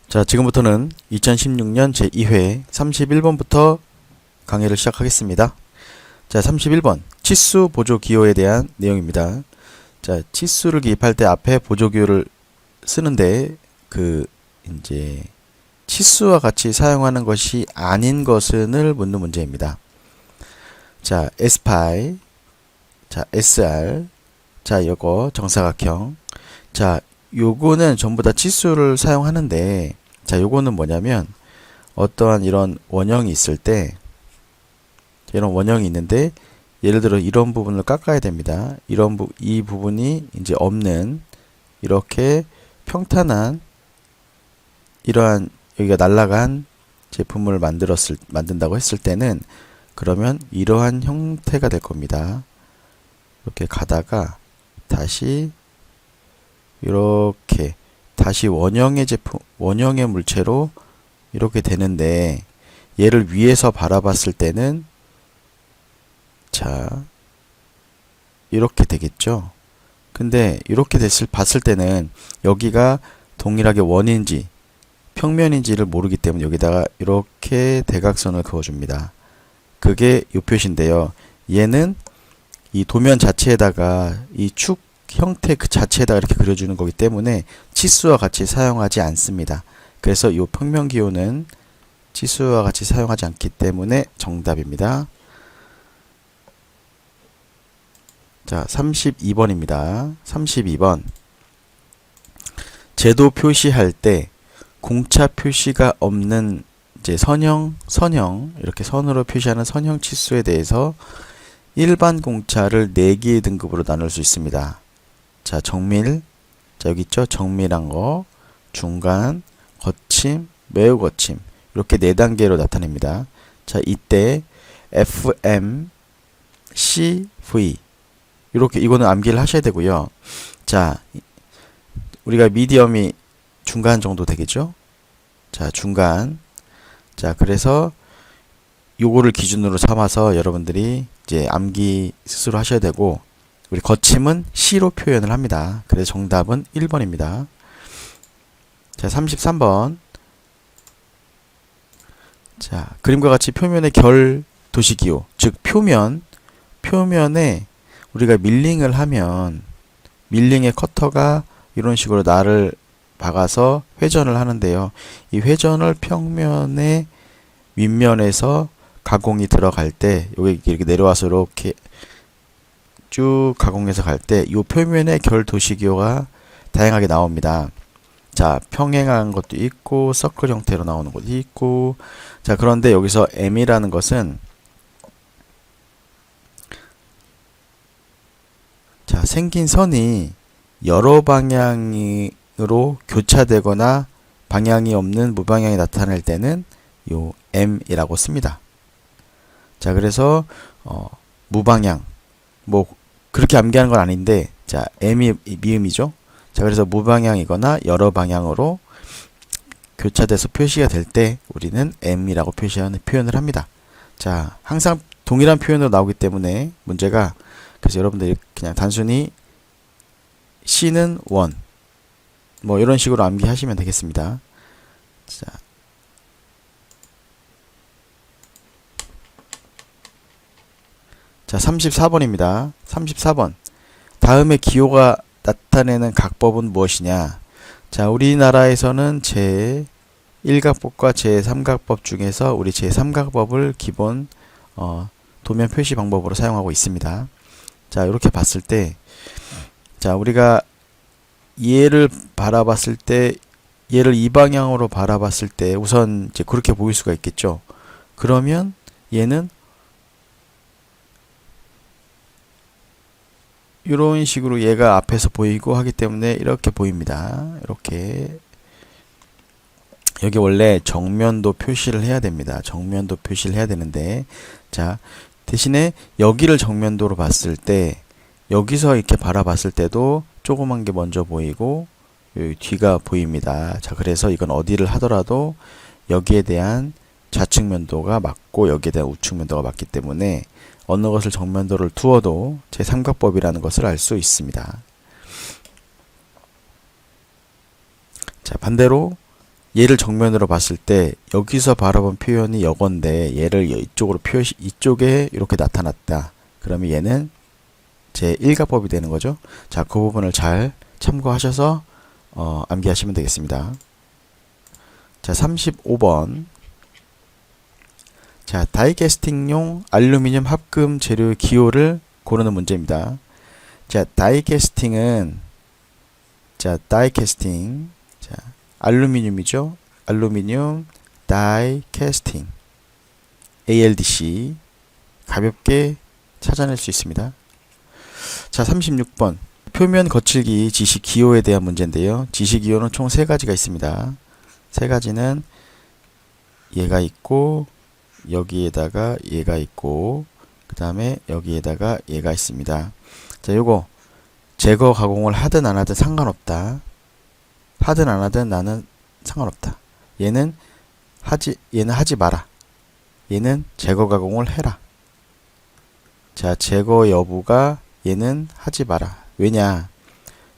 자, 지금부터는 2016년 제2회 31번부터 강의를 시작하겠습니다. 자, 31번 치수 보조 기호에 대한 내용입니다. 자, 치수를 기입할 때 앞에 보조 기호를 쓰는데 이제 치수와 같이 사용하는 것이 아닌 것은을 묻는 문제입니다. 자, S파이, 자, SR, 자, 요거 정사각형. 자, 요거는 전부 다 치수를 사용하는데, 자, 요거는 뭐냐면 어떠한 이런 원형이 있을 때, 이런 원형이 있는데 예를 들어 이런 부분을 깎아야 됩니다. 이 부분이 이제 없는 이렇게 평탄한 이러한 여기가 날아간 제품을 만든다고 했을 때는 그러면 이러한 형태가 될 겁니다. 이렇게 가다가 다시 이렇게 다시 원형의 물체로 이렇게 되는데 얘를 위에서 바라봤을 때는 자 이렇게 되겠죠. 근데 이렇게 봤을 때는 여기가 동일하게 원인지 평면인지를 모르기 때문에 여기다가 이렇게 대각선을 그어줍니다. 그게 이 표시인데요. 얘는 이 도면 자체에다가 이 축 형태 그 자체에다가 이렇게 그려주는 거기 때문에 치수와 같이 사용하지 않습니다. 그래서 이 평면 기호는 치수와 같이 사용하지 않기 때문에 정답입니다. 자, 32번입니다. 32번. 제도 표시할 때 공차 표시가 없는 이제 선형, 이렇게 선으로 표시하는 선형 치수에 대해서 일반 공차를 4개의 등급으로 나눌 수 있습니다. 자, 정밀, 자, 여기 있죠? 정밀한 거, 중간, 거침, 매우 거침. 이렇게 4단계로 나타냅니다. 자, 이때 FM, CV. 이렇게, 이거는 암기를 하셔야 되고요. 자, 우리가 미디엄이 중간 정도 되겠죠? 자, 중간. 자, 그래서 요거를 기준으로 삼아서 여러분들이 이제 암기 스스로 하셔야 되고, 우리 거침은 C로 표현을 합니다. 그래서 정답은 1번입니다. 자, 33번. 자, 그림과 같이 표면의 결 도시기호, 즉 표면에 우리가 밀링을 하면 밀링의 커터가 이런 식으로 날을 박아서 회전을 하는데요. 이 회전을 평면의 윗면에서 가공이 들어갈 때 여기 이렇게 내려와서 이렇게 쭉 가공해서 갈 때 이 표면의 결 도시기호가 다양하게 나옵니다. 자, 평행한 것도 있고 서클 형태로 나오는 것도 있고. 자, 그런데 여기서 M이라는 것은 자, 생긴 선이 여러 방향으로 교차되거나 방향이 없는 무방향이 나타날 때는 요 M이라고 씁니다. 자, 그래서 무방향 뭐 그렇게 암기하는 건 아닌데, 자, M이 미음이죠. 자, 그래서 무방향이거나 여러 방향으로 교차돼서 표시가 될 때 우리는 M이라고 표현을 합니다. 자, 항상 동일한 표현으로 나오기 때문에 문제가, 그래서 여러분들이 그냥 단순히 C는 1, 뭐 이런 식으로 암기하시면 되겠습니다. 자, 자, 34번입니다. 34번. 다음의 기호가 나타내는 각법은 무엇이냐? 자, 우리나라에서는 제1각법과 제3각법 중에서 우리 제3각법을 기본 도면 표시 방법으로 사용하고 있습니다. 자, 이렇게 봤을 때, 자, 우리가 얘를 바라봤을 때, 얘를 이 방향으로 바라봤을 때 우선 이제 그렇게 보일 수가 있겠죠. 그러면 얘는 이런 식으로 얘가 앞에서 보이고 하기 때문에 이렇게 보입니다. 이렇게. 여기 원래 정면도 표시를 해야 됩니다. 정면도 표시를 해야 되는데, 자, 대신에 여기를 정면도로 봤을 때 여기서 이렇게 바라봤을 때도 조그만 게 먼저 보이고 여기 뒤가 보입니다. 자, 그래서 이건 어디를 하더라도 여기에 대한 좌측면도가 맞고 여기에 대한 우측면도가 맞기 때문에 어느 것을 정면도를 두어도 제3각법이라는 것을 알 수 있습니다. 자, 반대로 얘를 정면으로 봤을 때 여기서 바라본 표현이 여건데 얘를 이쪽으로 이쪽에 이렇게 나타났다. 그러면 얘는 제1가법이 되는 거죠. 자, 그 부분을 잘 참고하셔서 암기하시면 되겠습니다. 자, 35번. 자, 다이캐스팅용 알루미늄 합금 재료의 기호를 고르는 문제입니다. 자, 다이캐스팅은 다이캐스팅. 자, 알루미늄이죠. 알루미늄 다이캐스팅. ALDC. 가볍게 찾아낼 수 있습니다. 자, 36번. 표면 거칠기 지시 기호에 대한 문제인데요. 지시 기호는 총 3가지가 있습니다. 3가지는 얘가 있고, 여기에다가 얘가 있고, 그 다음에 여기에다가 얘가 있습니다. 자, 요거 제거 가공을 하든 안 하든 상관없다. 하든 안 하든 나는 상관없다. 얘는 하지 마라. 얘는 제거 가공을 해라. 자, 제거 여부가 얘는 하지 마라. 왜냐?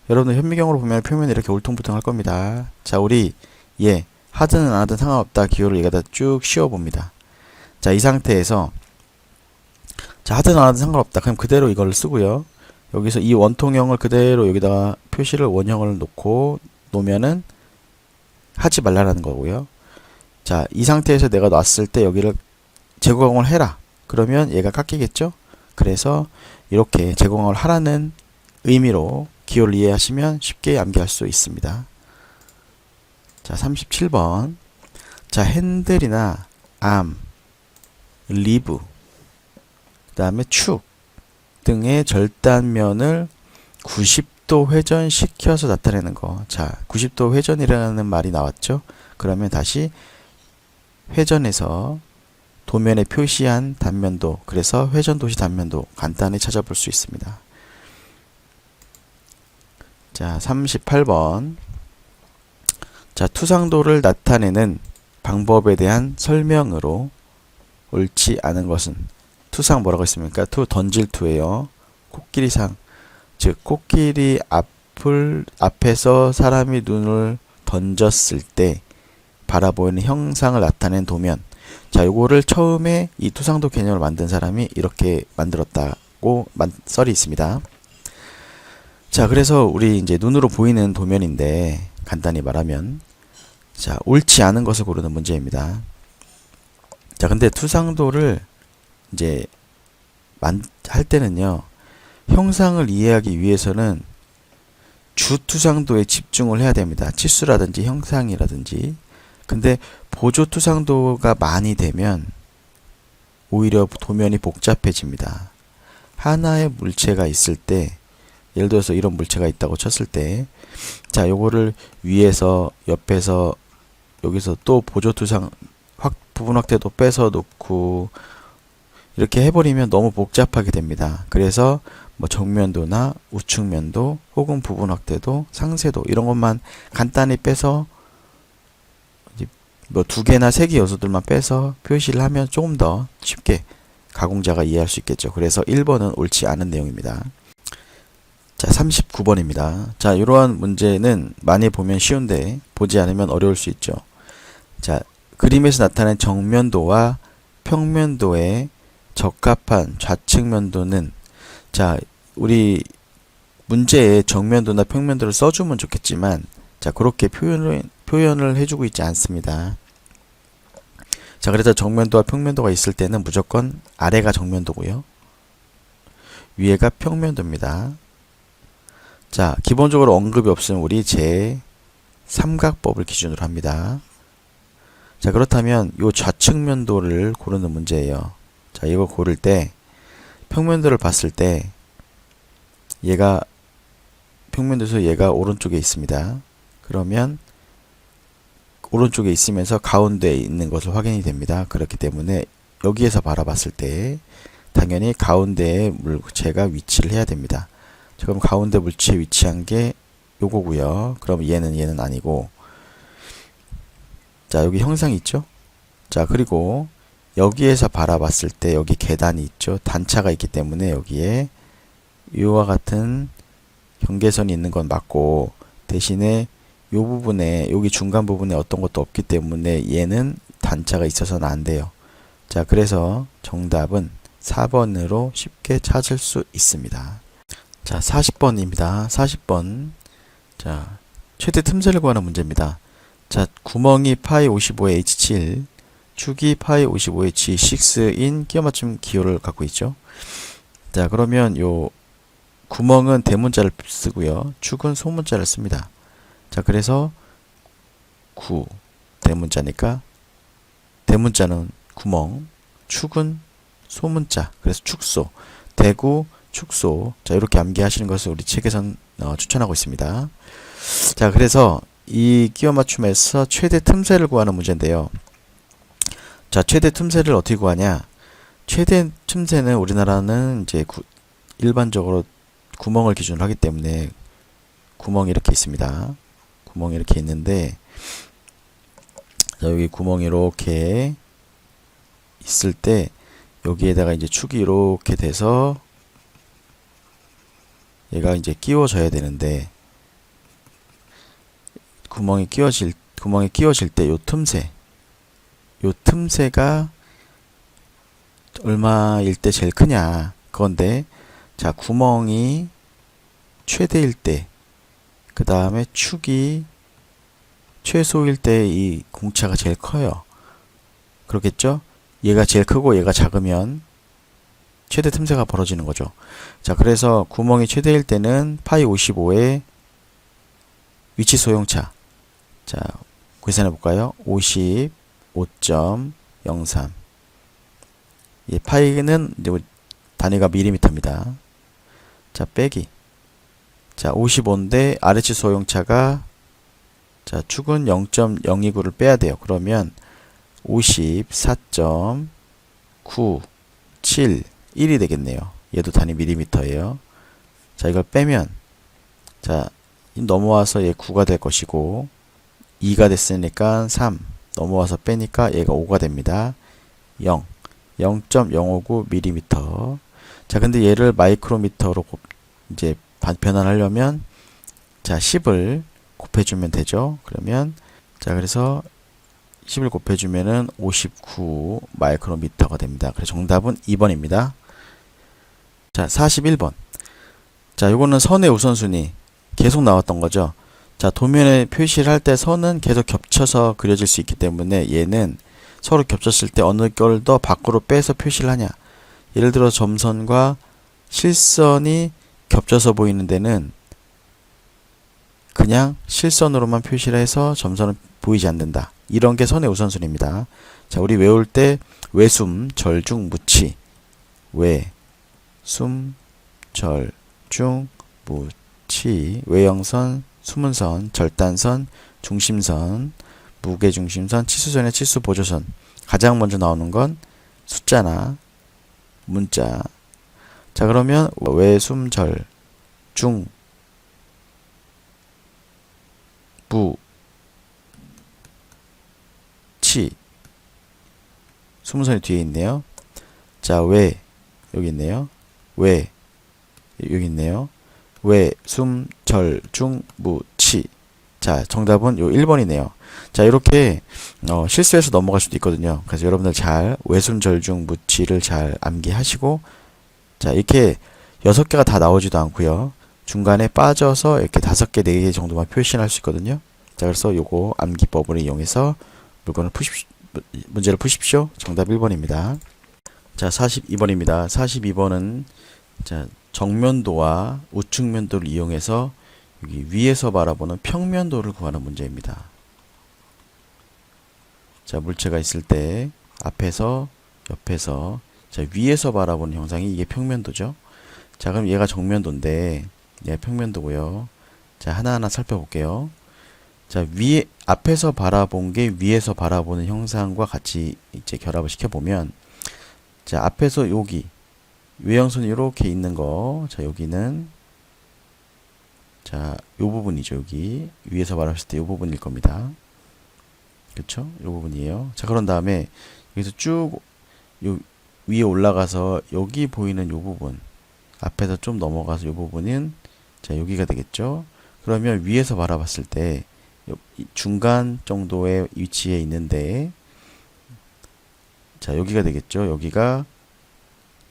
여러분들 현미경으로 보면 표면이 이렇게 울퉁불퉁할 겁니다. 자, 우리 얘 하든 안 하든 상관없다 기호를 여기다 쭉 씌워봅니다. 자, 이 상태에서 자, 하든 안 하든 상관없다. 그럼 그대로 이걸 쓰고요. 여기서 이 원통형을 그대로 여기다가 표시를 원형을 놓으면은 하지 말라는 거고요. 자, 이 상태에서 내가 놨을 때 여기를 제거공을 해라. 그러면 얘가 깎이겠죠? 그래서 이렇게 제거공을 하라는 의미로 기호를 이해하시면 쉽게 암기할 수 있습니다. 자, 37번. 자, 핸들이나 암, 리브, 그 다음에 축 등의 절단면을 90도 회전시켜서 나타내는 거. 자, 90도 회전이라는 말이 나왔죠? 그러면 다시 회전해서 도면에 표시한 단면도, 그래서 회전도시 단면도 간단히 찾아볼 수 있습니다. 자, 38번. 자, 투상도를 나타내는 방법에 대한 설명으로 옳지 않은 것은 투상 뭐라고 했습니까? 던질 투예요. 코끼리상. 즉 코끼리 앞에서 사람이 눈을 던졌을 때 바라보이는 형상을 나타낸 도면. 자, 요거를 처음에 이 투상도 개념을 만든 사람이 이렇게 만들었다고 썰이 있습니다. 자, 그래서 우리 이제 눈으로 보이는 도면인데 간단히 말하면 자, 옳지 않은 것을 고르는 문제입니다. 자, 근데 투상도를 이제 할 때는요, 형상을 이해하기 위해서는 주투상도에 집중을 해야 됩니다. 치수라든지 형상이라든지. 근데 보조투상도가 많이 되면 오히려 도면이 복잡해집니다. 하나의 물체가 있을 때, 예를 들어서 이런 물체가 있다고 쳤을 때, 자, 요거를 위에서, 옆에서, 여기서 또 보조투상, 부분 확대도 빼서 놓고, 이렇게 해버리면 너무 복잡하게 됩니다. 그래서 뭐 정면도나 우측면도 혹은 부분 확대도 상세도 이런 것만 간단히 빼서 뭐 2개나 3개 요소들만 빼서 표시를 하면 조금 더 쉽게 가공자가 이해할 수 있겠죠. 그래서 1번은 옳지 않은 내용입니다. 자, 39번입니다. 자, 이러한 문제는 많이 보면 쉬운데 보지 않으면 어려울 수 있죠. 자, 그림에서 나타낸 정면도와 평면도의 적합한 좌측면도는, 자, 우리 문제에 정면도나 평면도를 써주면 좋겠지만, 자, 그렇게 표현을 해주고 있지 않습니다. 자, 그래서 정면도와 평면도가 있을 때는 무조건 아래가 정면도고요, 위에가 평면도입니다. 자, 기본적으로 언급이 없으면 우리 제3각법을 기준으로 합니다. 자, 그렇다면 요 좌측면도를 고르는 문제예요. 자, 이거 고를 때 평면도를 봤을 때 얘가 평면도에서 얘가 오른쪽에 있습니다. 그러면 오른쪽에 있으면서 가운데에 있는 것을 확인이 됩니다. 그렇기 때문에 여기에서 바라봤을 때 당연히 가운데에 물체가 위치를 해야 됩니다. 자, 그럼 가운데 물체에 위치한 게 요거고요. 그럼 얘는 아니고, 자, 여기 형상이 있죠? 자, 그리고 여기에서 바라봤을 때 여기 계단이 있죠. 단차가 있기 때문에 여기에 이와 같은 경계선이 있는 건 맞고, 대신에 요 부분에, 여기 중간 부분에 어떤 것도 없기 때문에 얘는 단차가 있어서는 안 돼요. 자, 그래서 정답은 4번으로 쉽게 찾을 수 있습니다. 자, 40번입니다. 40번. 자, 최대 틈새를 구하는 문제입니다. 자, 구멍이 파이 55의 H7, 축이 파이 55의 G6인 끼워 맞춤 기호를 갖고 있죠. 자, 그러면 요 구멍은 대문자를 쓰고요. 축은 소문자를 씁니다. 자, 그래서 9 대문자니까 대문자는 구멍, 축은 소문자. 그래서 축소, 대구, 축소. 자, 이렇게 암기하시는 것을 우리 책에선 추천하고 있습니다. 자, 그래서 이 끼워 맞춤에서 최대 틈새를 구하는 문제인데요. 자, 최대 틈새를 어떻게 구하냐? 최대 틈새는 우리나라는 이제 일반적으로 구멍을 기준으로 하기 때문에 구멍이 이렇게 있습니다. 구멍이 이렇게 있는데, 자, 여기 구멍이 이렇게 있을 때 여기에다가 이제 축이 이렇게 돼서 얘가 이제 끼워져야 되는데, 구멍이 끼워질 때 요 틈새가 얼마일 때 제일 크냐 그건데, 자, 구멍이 최대일 때, 그 다음에 축이 최소일 때 이 공차가 제일 커요. 그렇겠죠? 얘가 제일 크고 얘가 작으면 최대 틈새가 벌어지는 거죠. 자, 그래서 구멍이 최대일 때는 파이 55의 위치 소용차. 자, 계산해 볼까요? 55.03. 이 파이는 이제 단위가 밀리미터입니다. 자, 빼기. 자, 55인데 아래치 소용차가, 자, 축은 0.029를 빼야 돼요. 그러면 54.971이 되겠네요. 얘도 단위 밀리미터예요. 자, 이걸 빼면, 자, 넘어와서 얘 9가 될 것이고 2가 됐으니까 3 넘어와서 빼니까 얘가 5가 됩니다. 0.059mm. 자, 근데 얘를 마이크로미터로 이제 변환하려면, 자, 10을 곱해주면 되죠. 그러면, 자, 그래서 10을 곱해주면은 59 마이크로미터가 됩니다. 그래서 정답은 2번입니다. 자, 41번. 자, 요거는 선의 우선순위 계속 나왔던 거죠. 자, 도면에 표시를 할 때 선은 계속 겹쳐서 그려질 수 있기 때문에 얘는 서로 겹쳤을 때 어느 걸 더 밖으로 빼서 표시를 하냐. 예를 들어 점선과 실선이 겹쳐서 보이는 데는 그냥 실선으로만 표시를 해서 점선은 보이지 않는다. 이런 게 선의 우선순위입니다. 자, 우리 외울 때 외숨, 절중, 무치. 외숨, 절중, 무치. 외형선, 수문선, 절단선, 중심선, 무게중심선, 치수선의 치수보조선. 가장 먼저 나오는 건 숫자나 문자. 자, 그러면 외숨, 절, 중, 무, 치. 수문선이 뒤에 있네요. 자, 외, 여기 있네요. 외, 여기 있네요. 외, 숨, 절, 중, 무, 치. 자, 정답은 요 1번이네요. 자, 이렇게 실수해서 넘어갈 수도 있거든요. 그래서 여러분들 잘 외숨, 절, 중, 무, 치를 잘 암기하시고, 자, 이렇게 6개가 다 나오지도 않고요. 중간에 빠져서 이렇게 5개, 4개 정도만 표시할 수 있거든요. 자, 그래서 요거 암기법을 이용해서 문제를 푸십시오. 정답 1번입니다. 자, 42번입니다. 42번은 자, 정면도와 우측면도를 이용해서 여기 위에서 바라보는 평면도를 구하는 문제입니다. 자, 물체가 있을 때 앞에서, 옆에서, 자, 위에서 바라보는 형상이 이게 평면도죠. 자, 그럼 얘가 정면도인데 얘가 평면도고요. 자, 하나하나 살펴볼게요. 자, 앞에서 바라본 게 위에서 바라보는 형상과 같이 이제 결합을 시켜보면, 자, 앞에서 여기 외형선이 이렇게 있는 거, 자, 여기는, 자, 요 부분이죠. 여기 위에서 바라봤을 때 요 부분일 겁니다. 그쵸? 요 부분이에요. 자, 그런 다음에 여기서 쭉 요 위에 올라가서 여기 보이는 요 부분, 앞에서 좀 넘어가서 요 부분은, 자, 여기가 되겠죠. 그러면 위에서 바라봤을 때 이 중간 정도의 위치에 있는데, 자, 여기가 되겠죠. 여기가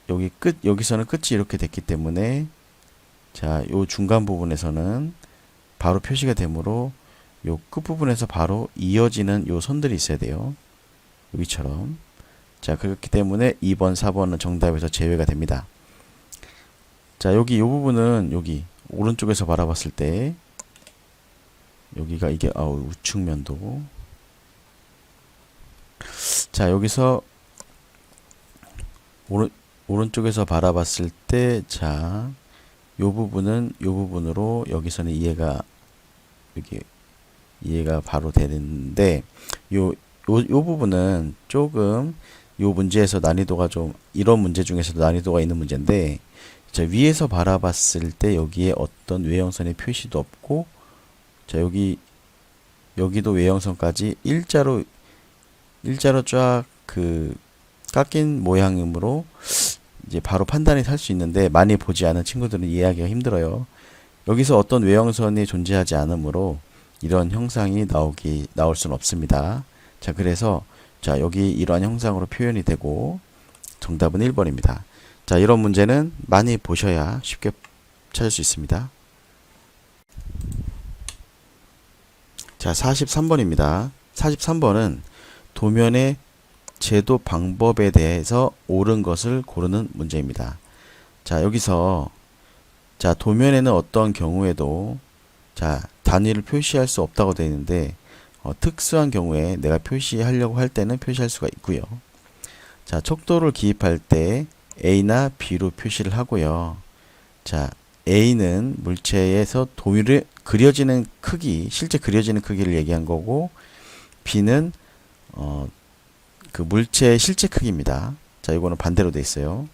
여기 여기서는 끝이 이렇게 됐기 때문에, 자, 요 중간 부분에서는 바로 표시가 되므로 요 끝부분에서 바로 이어지는 요 선들이 있어야 돼요. 여기처럼. 자, 그렇기 때문에 2번, 4번은 정답에서 제외가 됩니다. 자, 여기 요 부분은 여기 오른쪽에서 바라봤을 때 여기가 이게 우측면도. 자, 여기서 오른쪽에서 바라봤을 때, 자, 요 부분은 요 부분으로 여기서는 여기 이해가 바로 되는데, 요 부분은 조금 요 문제에서 난이도가 좀, 이런 문제 중에서도 난이도가 있는 문제인데, 자, 위에서 바라봤을 때 여기에 어떤 외형선의 표시도 없고, 자, 여기도 외형선까지 일자로 쫙 깎인 모양이므로 이제 바로 판단이 살 수 있는데, 많이 보지 않은 친구들은 이해하기가 힘들어요. 여기서 어떤 외형선이 존재하지 않으므로 이런 형상이 나올 수는 없습니다. 자, 그래서 자, 여기 이러한 형상으로 표현이 되고 정답은 1번입니다. 자, 이런 문제는 많이 보셔야 쉽게 찾을 수 있습니다. 자, 43번입니다. 43번은 도면의 제도 방법에 대해서 옳은 것을 고르는 문제입니다. 자, 여기서 자, 도면에는 어떤 경우에도 자, 단위를 표시할 수 없다고 되어 있는데, 특수한 경우에 내가 표시하려고 할 때는 표시할 수가 있고요. 자, 척도를 기입할 때 A나 B로 표시를 하고요. 자, A는 물체에서 그려지는 크기, 실제 그려지는 크기를 얘기한 거고, B는 그 물체의 실제 크기입니다. 자, 이거는 반대로 돼 있어요.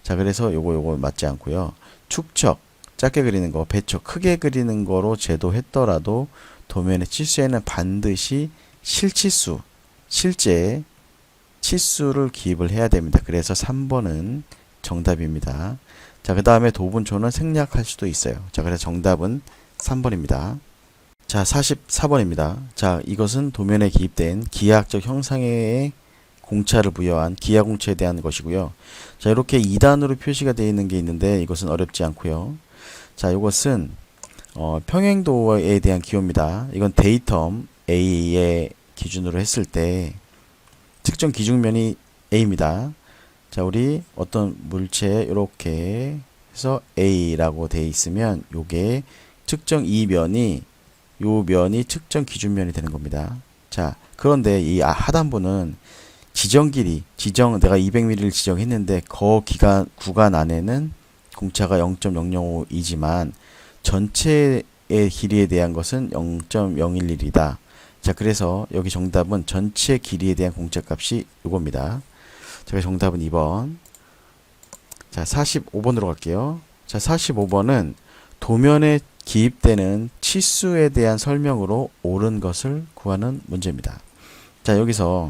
자, 그래서 요거 맞지 않고요. 축척, 작게 그리는 거, 배척, 크게 그리는 거로 제도했더라도 도면의 치수에는 반드시 실치수, 실제 치수를 기입을 해야 됩니다. 그래서 3번은 정답입니다. 자, 그 다음에 도분초는 생략할 수도 있어요. 자, 그래서 정답은 3번입니다. 자, 44번입니다. 자, 이것은 도면에 기입된 기하학적 형상의 공차를 부여한 기하공차에 대한 것이고요. 자, 이렇게 2단으로 표시가 되어 있는 게 있는데 이것은 어렵지 않고요. 자, 이것은 평행도에 대한 기호입니다. 이건 데이텀 A의 기준으로 했을 때 특정 기준면이 A입니다. 자, 우리 어떤 물체에 이렇게 해서 A라고 되어 있으면 요게 특정 이 면이 요 면이 특정 기준면이 되는 겁니다. 자, 그런데 이 하단부는 지정 길이, 내가 200mm를 지정했는데 구간 안에는 공차가 0.005이지만 전체의 길이에 대한 것은 0.011이다. 자, 그래서 여기 정답은 전체 길이에 대한 공차값이 이겁니다. 자, 정답은 2번. 자, 45번으로 갈게요. 자, 45번은 도면에 기입되는 치수에 대한 설명으로 옳은 것을 구하는 문제입니다. 자, 여기서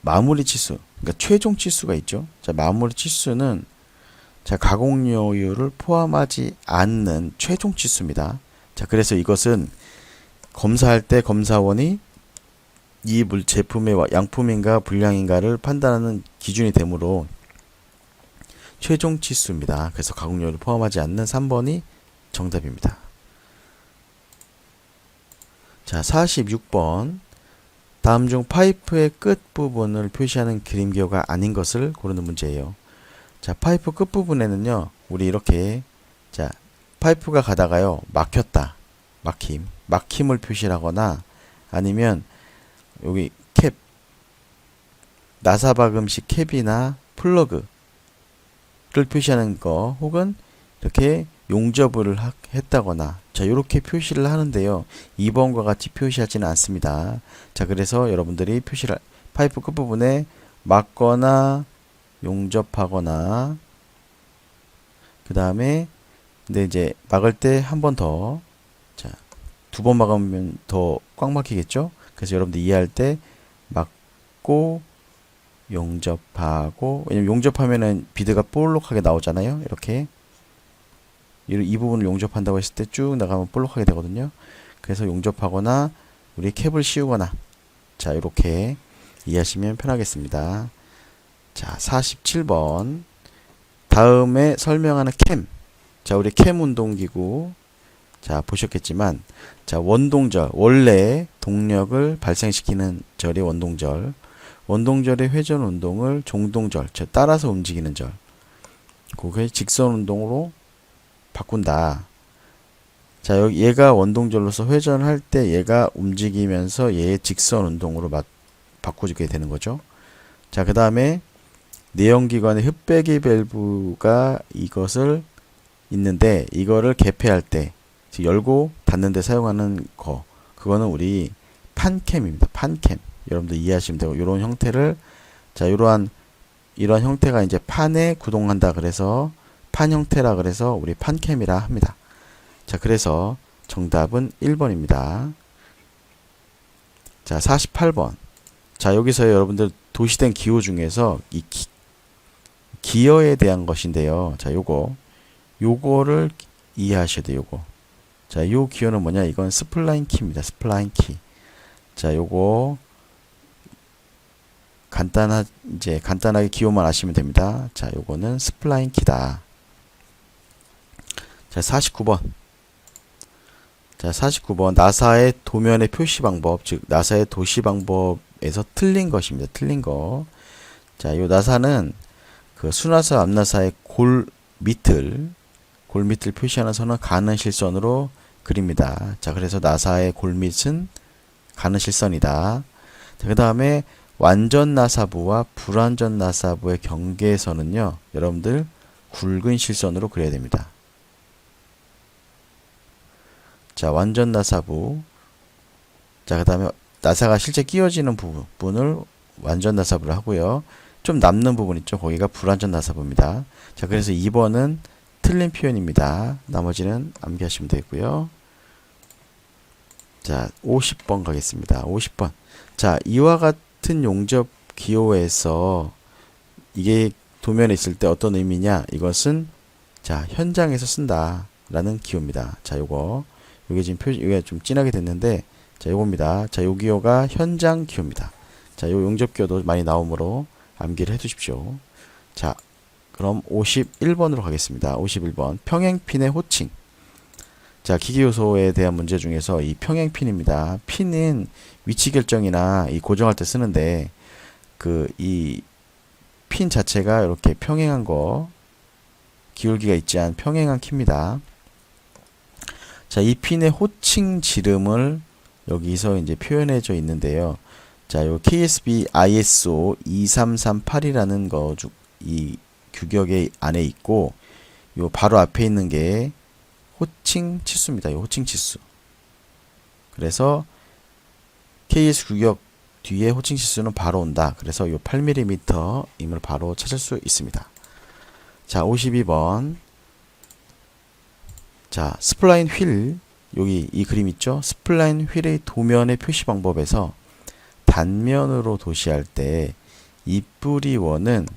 마무리 치수, 그러니까 최종 치수가 있죠. 자, 마무리 치수는 자, 가공요율을 포함하지 않는 최종 치수입니다. 자, 그래서 이것은 검사할 때 검사원이 이 제품의 양품인가 불량인가를 판단하는 기준이 되므로 최종 치수입니다. 그래서 가공요율을 포함하지 않는 3번이 정답입니다. 자, 46번. 다음 중 파이프의 끝부분을 표시하는 그림기호가 아닌 것을 고르는 문제예요. 자, 파이프 끝부분에는요, 우리 이렇게, 자, 파이프가 가다가요, 막힘을 표시를 하거나, 아니면, 여기 캡, 나사박음식 캡이나 플러그를 표시하는 거, 혹은 이렇게 용접을 했다거나, 자, 이렇게 표시를 하는데요, 2번과 같이 표시하지는 않습니다. 자, 그래서 여러분들이 파이프 끝부분에 막거나, 용접하거나, 그 다음에 근데 이제 막을 때 한 번 더, 자, 2번 막으면 더 꽉 막히겠죠. 그래서 여러분들 이해할 때 막고 용접하고, 왜냐면 용접하면은 비드가 볼록하게 나오잖아요. 이렇게 이 부분을 용접한다고 했을 때 쭉 나가면 볼록하게 되거든요. 그래서 용접하거나 우리 캡을 씌우거나 자 이렇게 이해하시면 편하겠습니다. 자 47번 다음에 설명하는 캠. 자 우리 캠 운동기구 자 보셨겠지만 자 원동절 원래 동력을 발생시키는 절이 원동절. 원동절의 회전 운동을 종동절 즉 따라서 움직이는 절. 그게 직선 운동으로 바꾼다. 자 여기 얘가 원동절로서 회전할 때 얘가 움직이면서 얘의 직선 운동으로 바꿔주게 되는 거죠. 자 그 다음에 내연기관의 흡배기 밸브가 이것을 있는데 이거를 개폐할 때 즉 열고 닫는 데 사용하는 거 그거는 우리 판캠입니다. 판캠. 여러분들 이해하시면 되고 이런 형태를 자 이러한 형태가 이제 판에 구동한다 그래서 판 형태라 그래서 우리 판캠이라 합니다. 자 그래서 정답은 1번입니다. 자 48번 자 여기서 여러분들 도시된 기호 중에서 이 기어에 대한 것인데요. 자 요거를 이해하셔야 돼요. 요거 자 요 기어는 뭐냐 이건 스플라인 키입니다. 스플라인 키. 자 요거 간단하게 기호만 아시면 됩니다. 자 요거는 스플라인 키다. 자 49번 자 49번 나사의 도면의 표시 방법 즉 나사의 도시 방법에서 틀린 것입니다. 틀린 거. 자 요 나사는 그 수나사 앞나사의 골 밑을 표시하는 선은 가는 실선으로 그립니다. 자 그래서 나사의 골밑은 가는 실선이다. 그 다음에 완전 나사부와 불완전 나사부의 경계선은요 여러분들 굵은 실선으로 그려야 됩니다. 자 완전 나사부 자 그 다음에 나사가 실제 끼워지는 부분을 완전 나사부를 하고요. 좀 남는 부분 있죠. 거기가 불완전 나사부입니다. 자 그래서 2번은 틀린 표현입니다. 나머지는 암기하시면 되고요. 자 50번 가겠습니다. 50번 자 이와 같은 용접 기호에서 이게 도면에 있을 때 어떤 의미냐 이것은 자 현장에서 쓴다 라는 기호입니다. 자 요게 지금 이게 좀 진하게 됐는데 자 요겁니다. 자 요 기호가 현장 기호입니다. 자 요 용접 기호도 많이 나오므로 암기를 해 두십시오. 자 그럼 51번으로 가겠습니다. 51번 평행핀의 호칭. 자 기계요소에 대한 문제 중에서 이 평행핀입니다. 핀은 위치 결정이나 이 고정할 때 쓰는데 그 이 핀 자체가 이렇게 평행한 거 기울기가 있지 않은 평행한 키입니다. 자 이 핀의 호칭 지름을 여기서 이제 표현해져 있는데요. 자 요 KSB ISO 2338이라는 거 이 규격의 안에 있고 요 바로 앞에 있는 게 호칭 치수입니다. 요 호칭 치수. 그래서 KS 규격 뒤에 호칭 치수는 바로 온다. 그래서 요 8mm임을 바로 찾을 수 있습니다. 자 52번 자 스플라인 휠 여기 이 그림 있죠? 스플라인 휠의 도면의 표시 방법에서 단면으로 도시할 때 입부리원은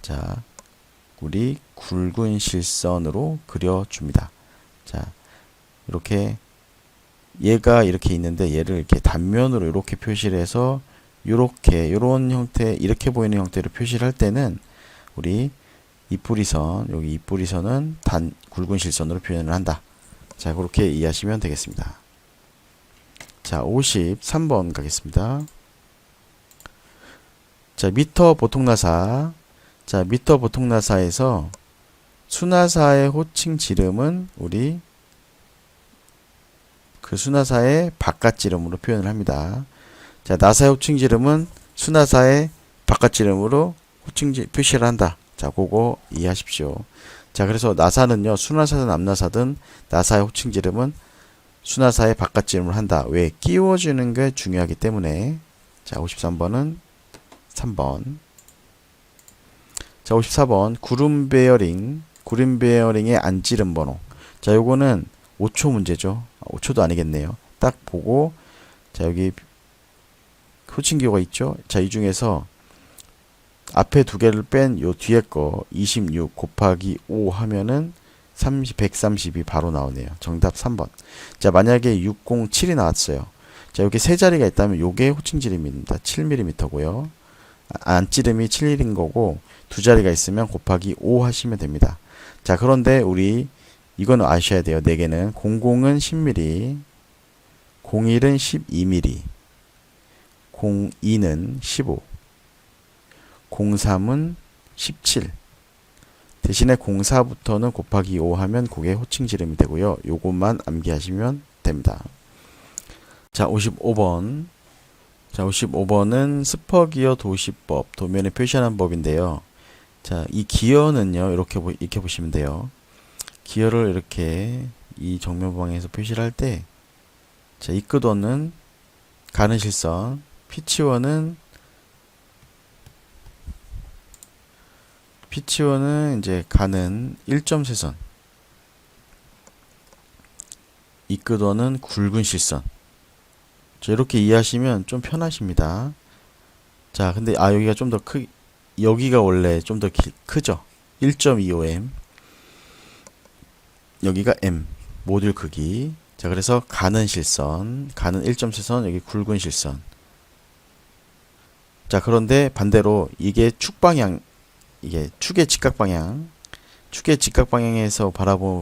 자 우리 굵은 실선으로 그려줍니다. 자 이렇게 얘가 이렇게 있는데 얘를 이렇게 단면으로 이렇게 표시를 해서 요런 형태 이렇게 보이는 형태로 표시를 할 때는 우리 입부리선 여기 입부리선은 굵은 실선으로 표현을 한다. 자 그렇게 이해하시면 되겠습니다. 자 53번 가겠습니다. 자 미터 보통나사 자 미터 보통나사에서 수나사의 호칭 지름은 우리 그 수나사의 바깥 지름으로 표현을 합니다. 자 나사의 호칭 지름은 수나사의 바깥 지름으로 호칭 표시를 한다. 자 그거 이해하십시오. 자 그래서 나사는요 수나사든 앞나사든 나사의 호칭 지름은 수나사의 바깥 지름을 한다. 왜? 끼워주는 게 중요하기 때문에. 자 53번은 3번. 자 54번 구름 베어링의 안지름 번호. 자 요거는 5초 문제죠. 5초도 아니겠네요. 딱 보고 자 여기 호칭기호가 있죠. 자 이 중에서 앞에 두 개를 뺀 요 뒤에 거 26 곱하기 5 하면은 130이 바로 나오네요. 정답 3번. 자, 만약에 607이 나왔어요. 자, 여기 세 자리가 있다면 요게 호칭지름입니다. 7mm고요. 안찌름이 7인 거고 두 자리가 있으면 곱하기 5 하시면 됩니다. 자, 그런데 우리 이거는 아셔야 돼요. 4개는 00은 10mm, 01은 12mm, 02는 15, 03은 17. 대신에 04부터는 곱하기 5 하면 그게 호칭지름이 되고요. 요것만 암기하시면 됩니다. 자, 55번. 자, 55번은 스퍼기어 도시법, 도면에 표시하는 법인데요. 자, 이 기어는요, 이렇게 보시면 돼요. 기어를 이렇게 이 정면방향에서 표시를 할 때, 자, 이끄도는 가는 실선, 피치원은 이제 가는 1점세선, 이끄도는 굵은 실선. 자, 이렇게 이해하시면 좀 편하십니다. 자, 근데 여기가 좀 더 여기가 원래 좀 더 크죠. 1.25m. 여기가 m 모듈 크기. 자, 그래서 가는 실선, 가는 1점세선, 여기 굵은 실선. 자, 그런데 반대로 이게 축방향, 이게 축의 직각방향, 축의 직각방향에서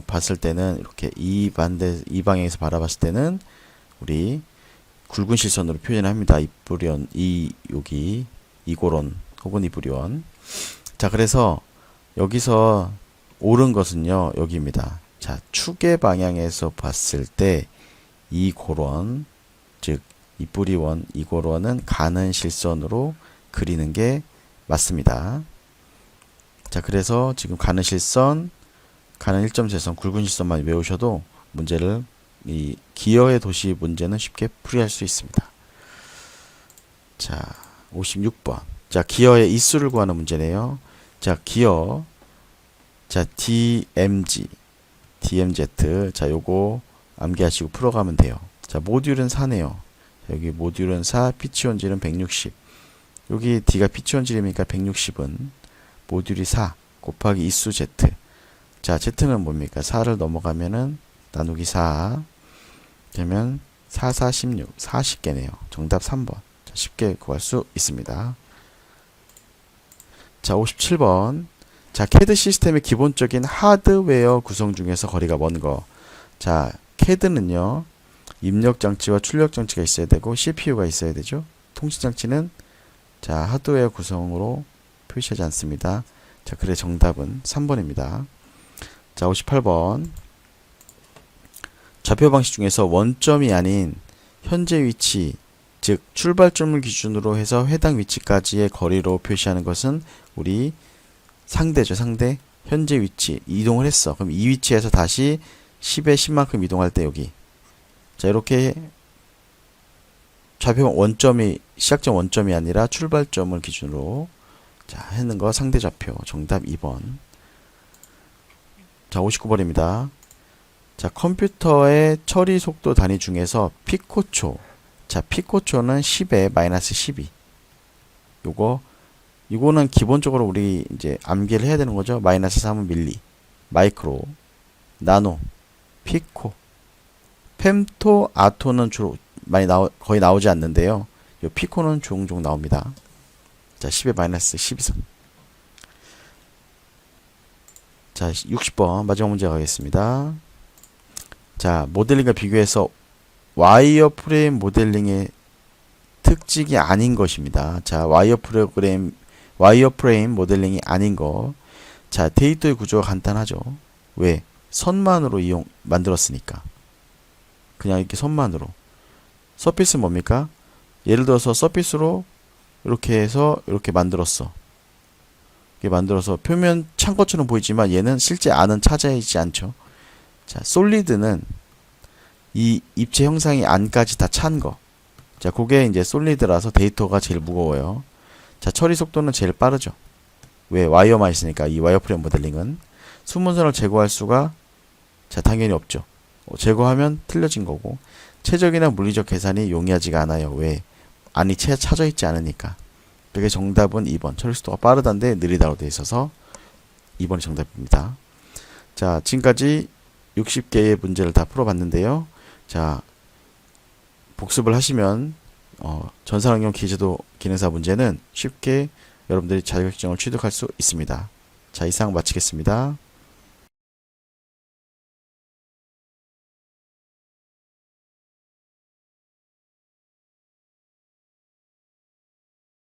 봤을 때는 이렇게 이 방향에서 바라봤을 때는 우리 굵은 실선으로 표현합니다. 이뿌리원, 여기 이고론 혹은 이뿌리원. 자, 그래서 여기서 옳은 것은요, 여기입니다. 자, 축의 방향에서 봤을 때 이고론, 즉 이뿌리원, 이고론은 가는 실선으로 그리는 게 맞습니다. 자, 그래서 지금 가는 실선, 가는 1점세선, 굵은 실선만 외우셔도 문제를, 이 기어의 도시 문제는 쉽게 풀이할 수 있습니다. 자, 56번. 자, 기어의 인수를 구하는 문제네요. 자, 기어. 자, DMZ. 자, 요거 암기하시고 풀어가면 돼요. 자, 모듈은 4네요. 여기 모듈은 4, 피치원질은 160. 여기 D가 피치원질이니까 160은 모듈이 4 곱하기 이수 Z. 자, Z는 뭡니까? 4를 넘어가면은 나누기 4 되면 4, 4, 16, 40개네요. 정답 3번. 자, 쉽게 구할 수 있습니다. 자, 57번. 자, CAD 시스템의 기본적인 하드웨어 구성 중에서 거리가 먼 거. 자, CAD는요, 입력장치와 출력장치가 있어야 되고 CPU가 있어야 되죠. 통신장치는 자, 하드웨어 구성으로 표시하지 않습니다. 자, 그래 정답은 3번입니다. 자, 58번. 좌표 방식 중에서 원점이 아닌 현재 위치, 즉 출발점을 기준으로 해서 해당 위치까지의 거리로 표시하는 것은 우리 상대죠. 상대. 현재 위치 이동을 했어. 그럼 이 위치에서 다시 10에 10만큼 이동할 때 여기. 자, 이렇게 좌표 원점이 시작점 원점이 아니라 출발점을 기준으로 자, 하는 거 상대 좌표. 정답 2번. 자, 59번입니다. 자, 컴퓨터의 처리 속도 단위 중에서 피코초. 자, 피코초는 10에 마이너스 12. 이거는 기본적으로 우리 이제 암기를 해야 되는 거죠. 마이너스 3은 밀리, 마이크로, 나노, 피코, 펜토, 아토는 주로 거의 나오지 않는데요. 이 피코는 종종 나옵니다. 자, 10에 마이너스 12선. 자, 60번 마지막 문제 가겠습니다. 자, 모델링과 비교해서 와이어 프레임 모델링의 특징이 아닌 것입니다. 자, 와이어 프레임 모델링이 아닌 거. 자, 데이터의 구조가 간단하죠. 왜? 선만으로 만들었으니까. 그냥 이렇게 선만으로. 서피스 뭡니까? 예를 들어서 서피스로 이렇게 해서 이렇게 만들었어. 이렇게 만들어서 표면 찬 것처럼 보이지만 얘는 실제 안은 차지하지 않죠. 자, 솔리드는 이 입체 형상이 안까지 다 찬 거. 자, 그게 이제 솔리드라서 데이터가 제일 무거워요. 자, 처리 속도는 제일 빠르죠. 왜? 와이어만 있으니까. 이 와이어 프레임 모델링은 수문선을 제거할 수가 자, 당연히 없죠. 제거하면 틀려진 거고, 최적이나 물리적 계산이 용이하지가 않아요. 왜? 안이 차져 있지 않으니까. 그게 정답은 2번. 처리 속도가 빠르다는데 느리다고 되어 있어서 2번이 정답입니다. 자, 지금까지 60개의 문제를 다 풀어봤는데요. 자, 복습을 하시면 전산환경 기재도 기능사 문제는 쉽게 여러분들이 자격증을 취득할 수 있습니다. 자, 이상 마치겠습니다.